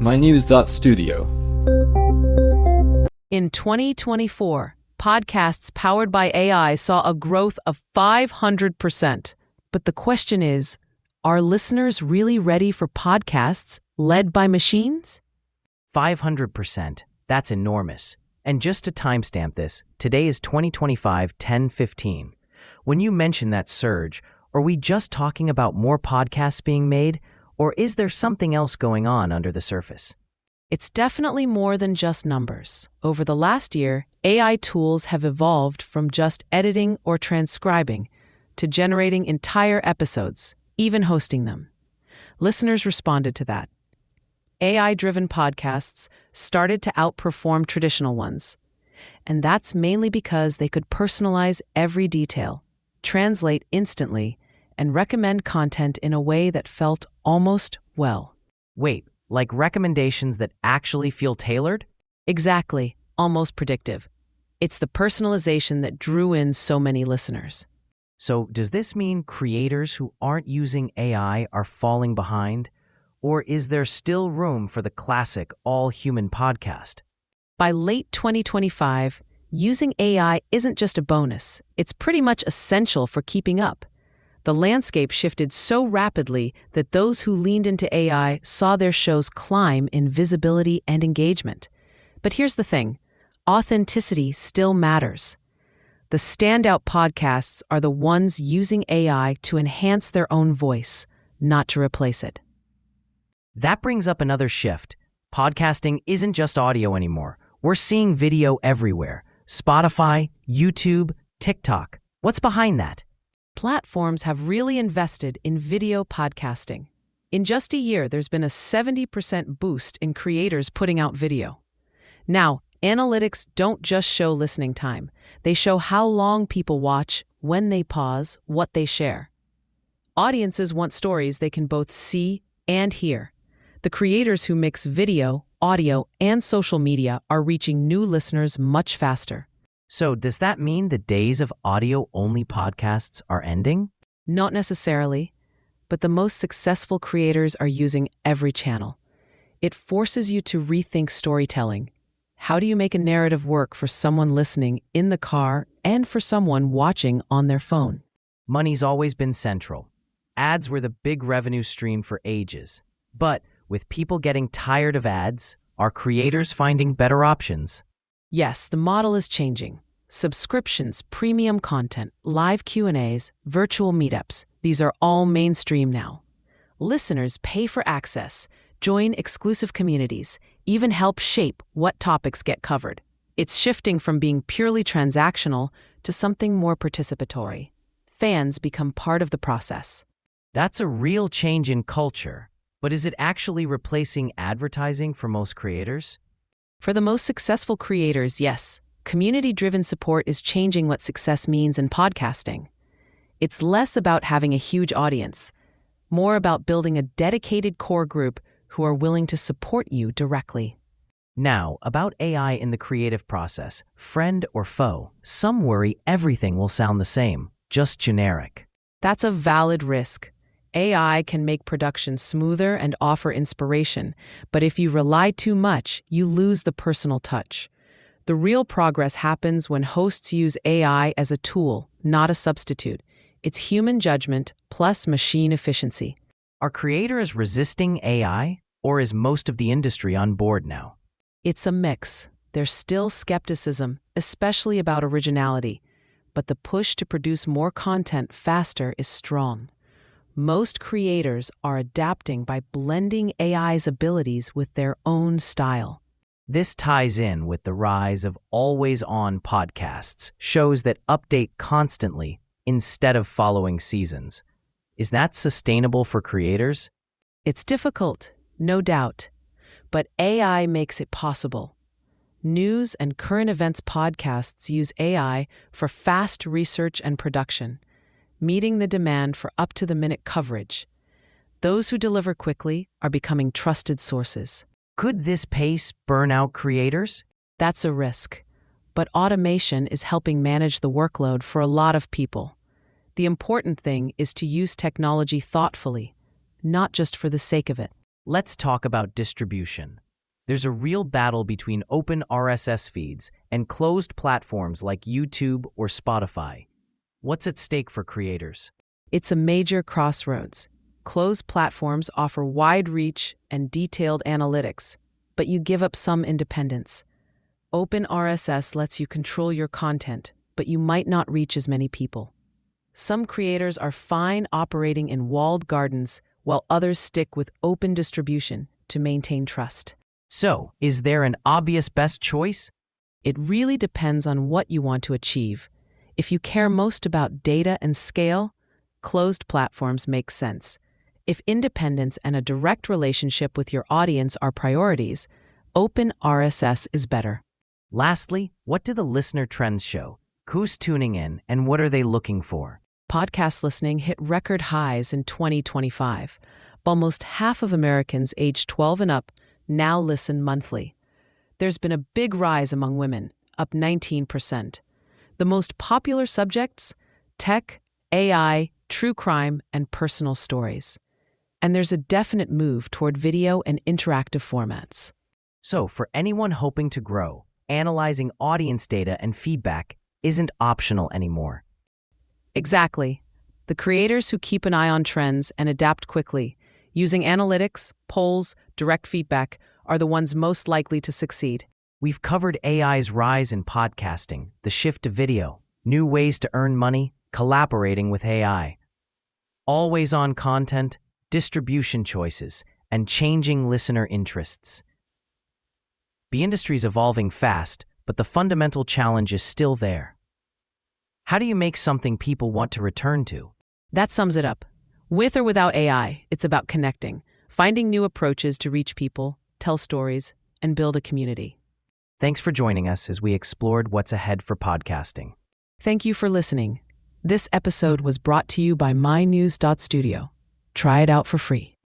mynews.studio. In 2024, podcasts powered by AI saw a growth of 500%. But the question is, are listeners really ready for podcasts led by machines? 500%. That's enormous. And just to timestamp this, today is 2025 10/15. When you mention that surge, are we just talking about more podcasts being made, or is there something else going on under the surface? It's definitely more than just numbers. Over the last year, AI tools have evolved from just editing or transcribing to generating entire episodes, even hosting them. Listeners responded to that. AI-driven podcasts started to outperform traditional ones. And that's mainly because they could personalize every detail, translate instantly, and recommend content in a way that felt almost well. Wait, like recommendations that actually feel tailored? Exactly, almost predictive. It's the personalization that drew in so many listeners. So does this mean creators who aren't using AI are falling behind? Or is there still room for the classic all-human podcast? By late 2025, using AI isn't just a bonus, it's pretty much essential for keeping up. The landscape shifted so rapidly that those who leaned into AI saw their shows climb in visibility and engagement. But here's the thing, authenticity still matters. The standout podcasts are the ones using AI to enhance their own voice, not to replace it. That brings up another shift. Podcasting isn't just audio anymore. We're seeing video everywhere. Spotify, YouTube, TikTok. What's behind that? Platforms have really invested in video podcasting. In just a year, there's been a 70% boost in creators putting out video. Now, analytics don't just show listening time. They show how long people watch, when they pause, what they share. Audiences want stories they can both see and hear. The creators who mix video, audio, and social media are reaching new listeners much faster. So does that mean the days of audio-only podcasts are ending? Not necessarily, but the most successful creators are using every channel. It forces you to rethink storytelling. How do you make a narrative work for someone listening in the car and for someone watching on their phone? Money's always been central. Ads were the big revenue stream for ages. But with people getting tired of ads, are creators finding better options? Yes, the model is changing. Subscriptions, premium content, live Q&As, virtual meetups, these are all mainstream now. Listeners pay for access, join exclusive communities, even help shape what topics get covered. It's shifting from being purely transactional to something more participatory. Fans become part of the process. That's a real change in culture. But is it actually replacing advertising for most creators? For the most successful creators, yes. Community-driven support is changing what success means in podcasting. It's less about having a huge audience, more about building a dedicated core group who are willing to support you directly. Now, about AI in the creative process, friend or foe, some worry everything will sound the same, just generic. That's a valid risk. AI can make production smoother and offer inspiration, but if you rely too much, you lose the personal touch. The real progress happens when hosts use AI as a tool, not a substitute. It's human judgment plus machine efficiency. Are creators resisting AI, or is most of the industry on board now? It's a mix. There's still skepticism, especially about originality, but the push to produce more content faster is strong. Most creators are adapting by blending AI's abilities with their own style. This ties in with the rise of always-on podcasts, shows that update constantly instead of following seasons. Is that sustainable for creators? It's difficult, no doubt, but AI makes it possible. News and current events podcasts use AI for fast research and production, meeting the demand for up-to-the-minute coverage. Those who deliver quickly are becoming trusted sources. Could this pace burn out creators? That's a risk, but automation is helping manage the workload for a lot of people. The important thing is to use technology thoughtfully, not just for the sake of it. Let's talk about distribution. There's a real battle between open RSS feeds and closed platforms like YouTube or Spotify. What's at stake for creators? It's a major crossroads. Closed platforms offer wide reach and detailed analytics, but you give up some independence. Open RSS lets you control your content, but you might not reach as many people. Some creators are fine operating in walled gardens, while others stick with open distribution to maintain trust. So, is there an obvious best choice? It really depends on what you want to achieve. If you care most about data and scale, closed platforms make sense. If independence and a direct relationship with your audience are priorities, open RSS is better. Lastly, what do the listener trends show? Who's tuning in and what are they looking for? Podcast listening hit record highs in 2025. Almost half of Americans aged 12 and up now listen monthly. There's been a big rise among women, up 19%. The most popular subjects? Tech, AI, true crime, and personal stories. And there's a definite move toward video and interactive formats. So, for anyone hoping to grow, analyzing audience data and feedback isn't optional anymore. Exactly. The creators who keep an eye on trends and adapt quickly, using analytics, polls, direct feedback, are the ones most likely to succeed. We've covered AI's rise in podcasting, the shift to video, new ways to earn money, collaborating with AI, always-on content, distribution choices, and changing listener interests. The industry's evolving fast, but the fundamental challenge is still there. How do you make something people want to return to? That sums it up. With or without AI, it's about connecting, finding new approaches to reach people, tell stories, and build a community. Thanks for joining us as we explored what's ahead for podcasting. Thank you for listening. This episode was brought to you by mynews.studio. Try it out for free.